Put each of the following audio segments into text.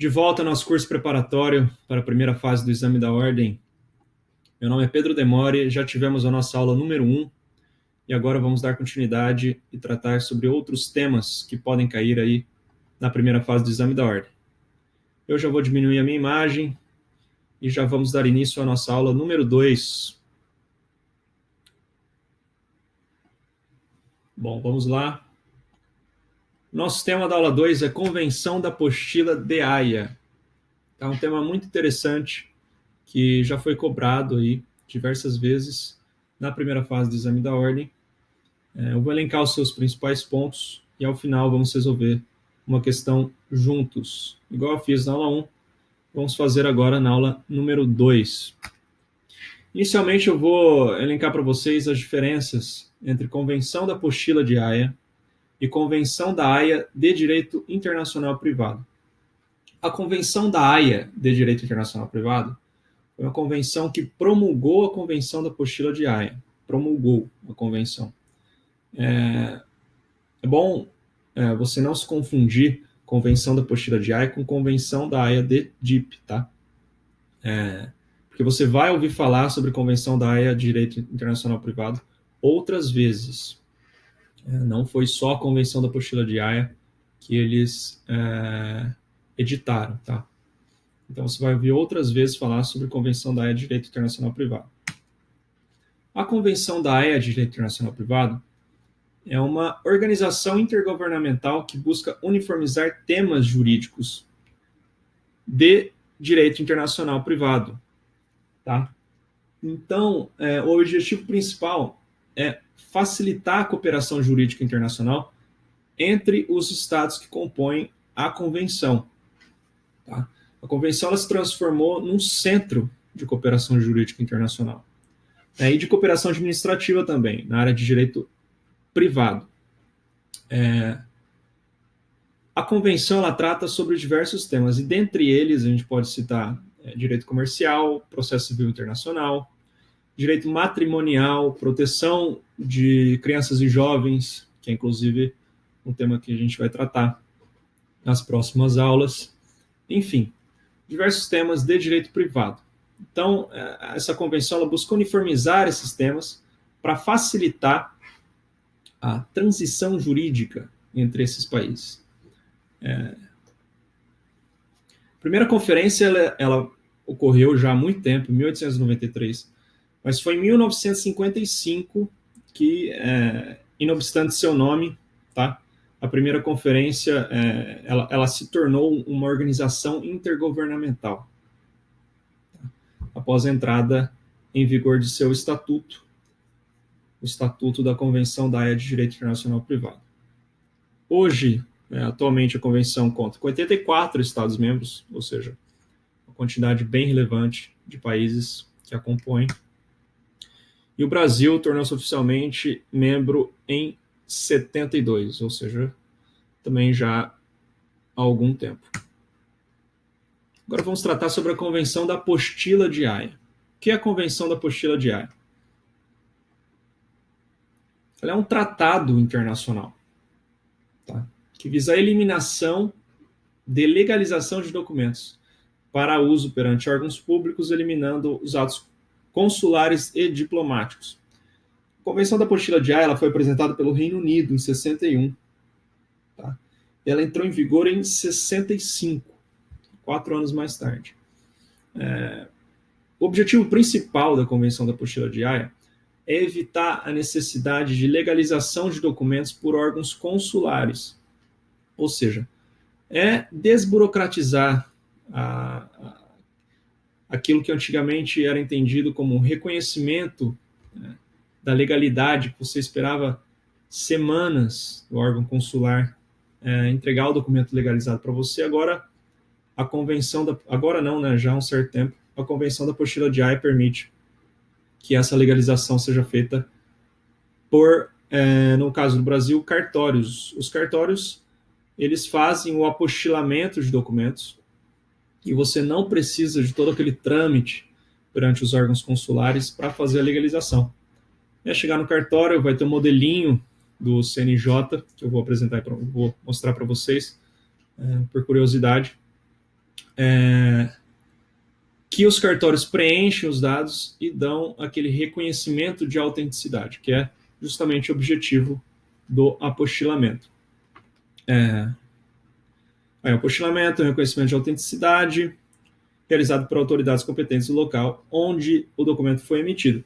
De volta ao nosso curso preparatório para a primeira fase do exame da ordem. Meu nome é Pedro Demore, já tivemos a nossa aula número 1 e agora vamos dar continuidade e tratar sobre outros temas que podem cair aí na primeira fase do exame da ordem. Eu já vou diminuir a minha imagem e já vamos dar início à nossa aula número 2. Bom, vamos lá. Nosso tema da aula 2 é Convenção da Apostila de Haia. É um tema muito interessante que já foi cobrado aí diversas vezes na primeira fase do exame da ordem. Eu vou elencar os seus principais pontos e ao final vamos resolver uma questão juntos. Igual eu fiz na aula 1, vamos fazer agora na aula número 2. Inicialmente eu vou elencar para vocês as diferenças entre Convenção da Apostila de Haia e Convenção da Haia de Direito Internacional Privado. A Convenção da Haia de Direito Internacional Privado foi uma convenção que promulgou a Convenção da Apostila de Haia. Promulgou a convenção. É bom você não se confundir Convenção da Apostila de Haia com Convenção da Haia de DIP, tá? Porque você vai ouvir falar sobre Convenção da Haia de Direito Internacional Privado outras vezes. Não foi só a Convenção da Apostila de Haia que eles editaram, tá? Então você vai ouvir outras vezes falar sobre a Convenção da Haia de Direito Internacional Privado. A Convenção da Haia de Direito Internacional Privado é uma organização intergovernamental que busca uniformizar temas jurídicos de direito internacional privado, tá? Então, o objetivo principal é facilitar a cooperação jurídica internacional entre os estados que compõem a convenção, tá? A convenção ela se transformou num centro de cooperação jurídica internacional, e de cooperação administrativa também, na área de direito privado. A convenção ela trata sobre diversos temas, e dentre eles a gente pode citar direito comercial, processo civil internacional, direito matrimonial, proteção de crianças e jovens, que é inclusive um tema que a gente vai tratar nas próximas aulas. Enfim, diversos temas de direito privado. Então, essa convenção ela busca uniformizar esses temas para facilitar a transição jurídica entre esses países. A primeira conferência ela ocorreu já há muito tempo, em 1893, mas foi em 1955 que, inobstante seu nome, tá, a primeira conferência ela se tornou uma organização intergovernamental, tá, após a entrada em vigor de seu estatuto, o Estatuto da Convenção da Haia de Direito Internacional Privado. Hoje, atualmente, a convenção conta com 84 Estados-membros, ou seja, uma quantidade bem relevante de países que a compõem. E o Brasil tornou-se oficialmente membro em 72, ou seja, também já há algum tempo. Agora vamos tratar sobre a Convenção da Apostila de Haia. O que é a Convenção da Apostila de Haia? Ela é um tratado internacional, tá, que visa a eliminação de legalização de documentos para uso perante órgãos públicos, eliminando os atos consulares e diplomáticos. A Convenção da Apostila de Haia ela foi apresentada pelo Reino Unido em 61. Tá? Ela entrou em vigor em 65, 4 anos mais tarde. O objetivo principal da Convenção da Apostila de Haia é evitar a necessidade de legalização de documentos por órgãos consulares. Ou seja, é desburocratizar aquilo que antigamente era entendido como reconhecimento da legalidade, que você esperava semanas do órgão consular entregar o documento legalizado para você. Agora, a convenção, agora não, né, já há um certo tempo, a Convenção da Apostila de Haia permite que essa legalização seja feita por, no caso do Brasil, cartórios. Os cartórios, eles fazem o apostilamento de documentos e você não precisa de todo aquele trâmite perante os órgãos consulares para fazer a legalização. É chegar no cartório, vai ter um modelinho do CNJ, que eu vou apresentar, vou mostrar para vocês, por curiosidade. que os cartórios preenchem os dados e dão aquele reconhecimento de autenticidade, que é justamente o objetivo do apostilamento. O apostilamento é o reconhecimento de autenticidade realizado por autoridades competentes no local onde o documento foi emitido.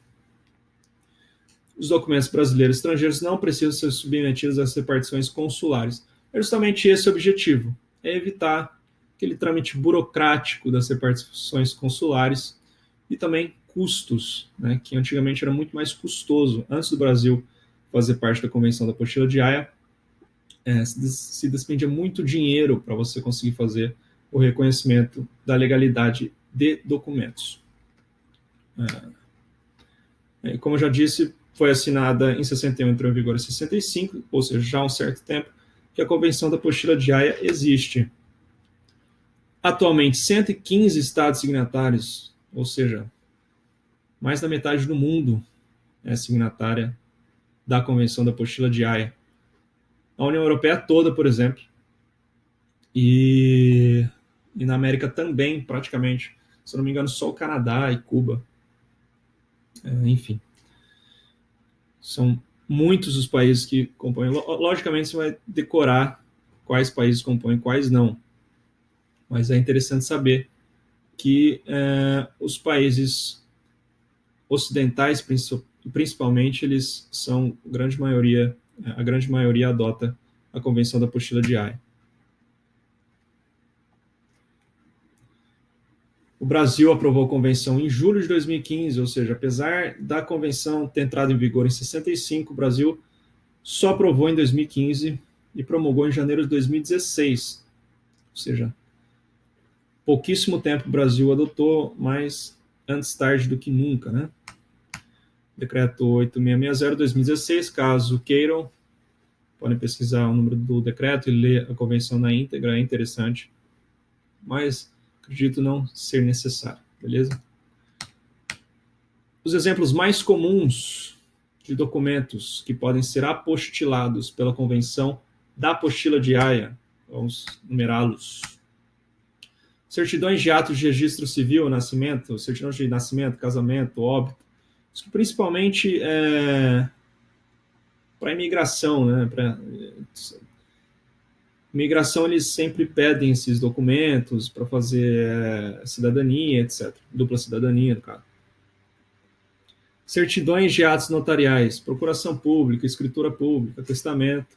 Os documentos brasileiros e estrangeiros não precisam ser submetidos às repartições consulares. É justamente esse o objetivo, é evitar aquele trâmite burocrático das repartições consulares e também custos, né, que antigamente era muito mais custoso. Antes do Brasil fazer parte da Convenção da Apostila de Haia, se despendia muito dinheiro para você conseguir fazer o reconhecimento da legalidade de documentos. Como eu já disse, foi assinada em 61 e entrou em vigor em 65, ou seja, já há um certo tempo que a Convenção da Apostila de Haia existe. Atualmente, 115 estados signatários, ou seja, mais da metade do mundo é signatária da Convenção da Apostila de Haia. A União Europeia toda, por exemplo, e na América também, praticamente. Se eu não me engano, só o Canadá e Cuba. Enfim. São muitos os países que compõem. Logicamente, você vai decorar quais países compõem e quais não. Mas é interessante saber que os países ocidentais, principalmente, eles são a grande maioria adota a Convenção da Apostila de Haia. O Brasil aprovou a convenção em julho de 2015, ou seja, apesar da convenção ter entrado em vigor em 65, o Brasil só aprovou em 2015 e promulgou em janeiro de 2016. Ou seja, pouquíssimo tempo o Brasil adotou, mas antes tarde do que nunca, né? Decreto 8660/2016, caso queiram, podem pesquisar o número do decreto e ler a convenção na íntegra, é interessante, mas acredito não ser necessário, beleza? Os exemplos mais comuns de documentos que podem ser apostilados pela Convenção da Apostila de Haia, vamos numerá-los. Certidões de atos de registro civil, nascimento, certidão de nascimento, casamento, óbito, isso principalmente para imigração, né? Para imigração, eles sempre pedem esses documentos para fazer cidadania, etc. Dupla cidadania, no caso. Certidões de atos notariais, procuração pública, escritura pública, testamento,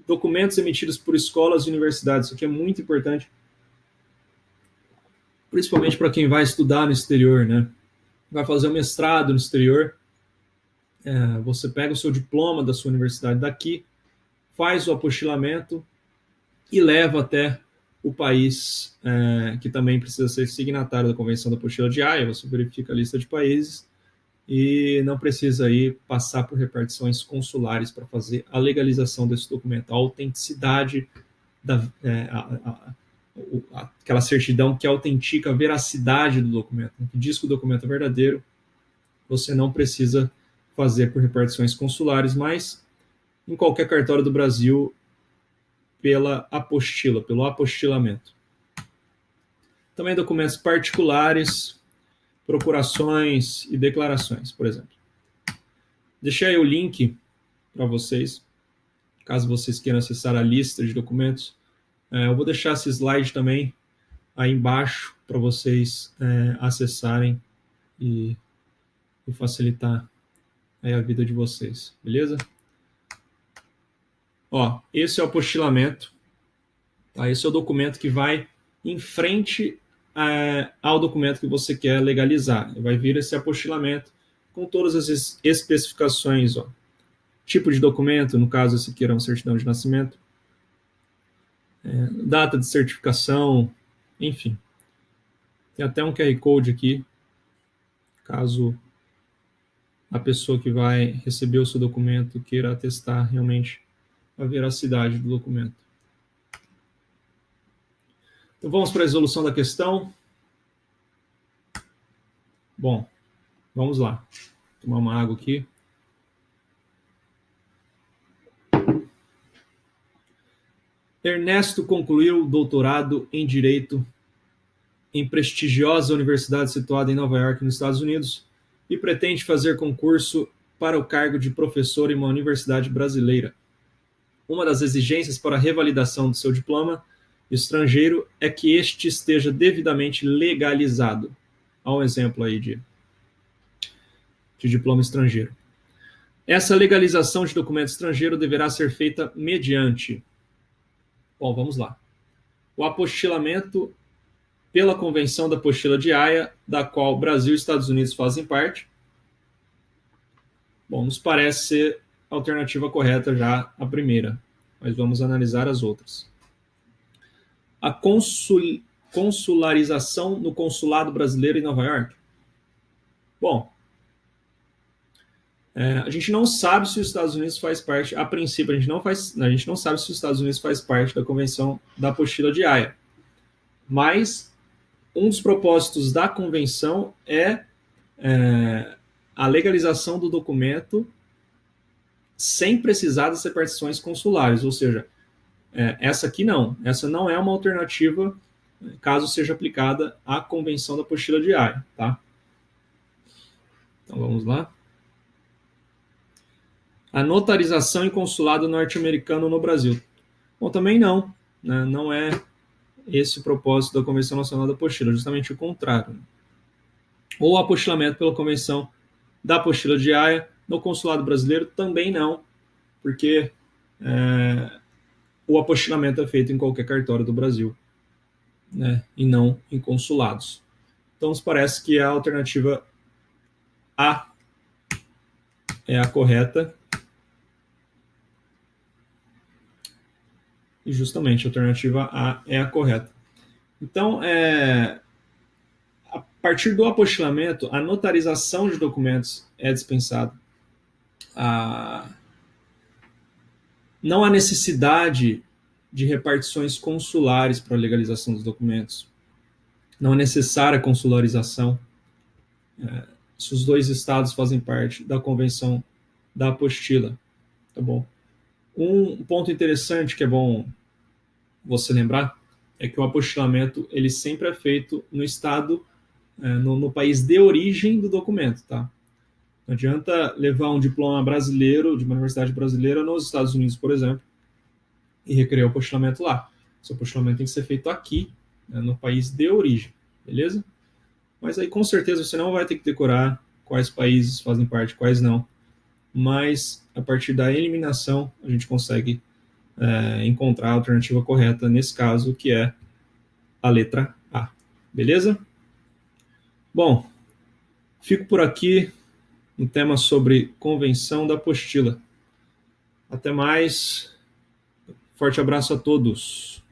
documentos emitidos por escolas e universidades. Isso aqui é muito importante, principalmente para quem vai estudar no exterior, né? Vai fazer um mestrado no exterior, você pega o seu diploma da sua universidade daqui, faz o apostilamento e leva até o país que também precisa ser signatário da Convenção da Apostila de Haia. Você verifica a lista de países e não precisa aí passar por repartições consulares para fazer a legalização desse documento, a autenticidade aquela certidão que autentica a veracidade do documento, que diz que o documento é verdadeiro. Você não precisa fazer por repartições consulares, mas em qualquer cartório do Brasil, pela apostila, pelo apostilamento. Também documentos particulares, procurações e declarações, por exemplo. Deixei aí o link para vocês, caso vocês queiram acessar a lista de documentos. Eu vou deixar esse slide também aí embaixo para vocês acessarem e facilitar aí a vida de vocês, beleza? Esse é o apostilamento, tá? Esse é o documento que vai em frente ao documento que você quer legalizar. Vai vir esse apostilamento com todas as especificações, tipo de documento, no caso esse aqui era uma certidão de nascimento, data de certificação, enfim. Tem até um QR Code aqui, caso a pessoa que vai receber o seu documento queira atestar realmente a veracidade do documento. Então vamos para a resolução da questão. Bom, vamos lá. Vou tomar uma água aqui. Ernesto concluiu o doutorado em Direito em prestigiosa universidade situada em Nova York, nos Estados Unidos, e pretende fazer concurso para o cargo de professor em uma universidade brasileira. Uma das exigências para a revalidação do seu diploma estrangeiro é que este esteja devidamente legalizado. Há um exemplo aí de diploma estrangeiro. Essa legalização de documento estrangeiro deverá ser feita mediante... Bom, vamos lá. O apostilamento pela Convenção da Apostila de Haia, da qual Brasil e Estados Unidos fazem parte. Bom, nos parece ser a alternativa correta já a primeira, mas vamos analisar as outras. A consularização no consulado brasileiro em Nova York. Bom, a gente não sabe se os Estados Unidos faz parte, a princípio a gente não sabe se os Estados Unidos faz parte da Convenção da Apostila de Haia, mas um dos propósitos da convenção é a legalização do documento sem precisar das repartições consulares, ou seja, essa não é uma alternativa caso seja aplicada a Convenção da Apostila de Haia, tá? Então vamos lá. A notarização em consulado norte-americano no Brasil. Bom, também não, né? Não é esse o propósito da Convenção Nacional da Apostila, justamente o contrário. Ou apostilamento pela Convenção da Apostila de Haia no consulado brasileiro, também não, porque o apostilamento é feito em qualquer cartório do Brasil, né, e não em consulados. Então, nos parece que a alternativa A é a correta. E justamente a alternativa A é a correta. Então, a partir do apostilamento, a notarização de documentos é dispensada. Não há necessidade de repartições consulares para a legalização dos documentos. Não é necessária a consularização se os dois estados fazem parte da Convenção da Apostila. Tá bom? Um ponto interessante que é bom você lembrar é que o apostilamento ele sempre é feito no estado, no país de origem do documento, tá? Não adianta levar um diploma brasileiro de uma universidade brasileira nos Estados Unidos, por exemplo, e requerer o apostilamento lá. Esse apostilamento tem que ser feito aqui, né, no país de origem, beleza? Mas aí com certeza você não vai ter que decorar quais países fazem parte, quais não. Mas a partir da eliminação a gente consegue encontrar a alternativa correta nesse caso, que é a letra A. Beleza? Bom, fico por aqui no tema sobre Convenção da Apostila. Até mais. Forte abraço a todos.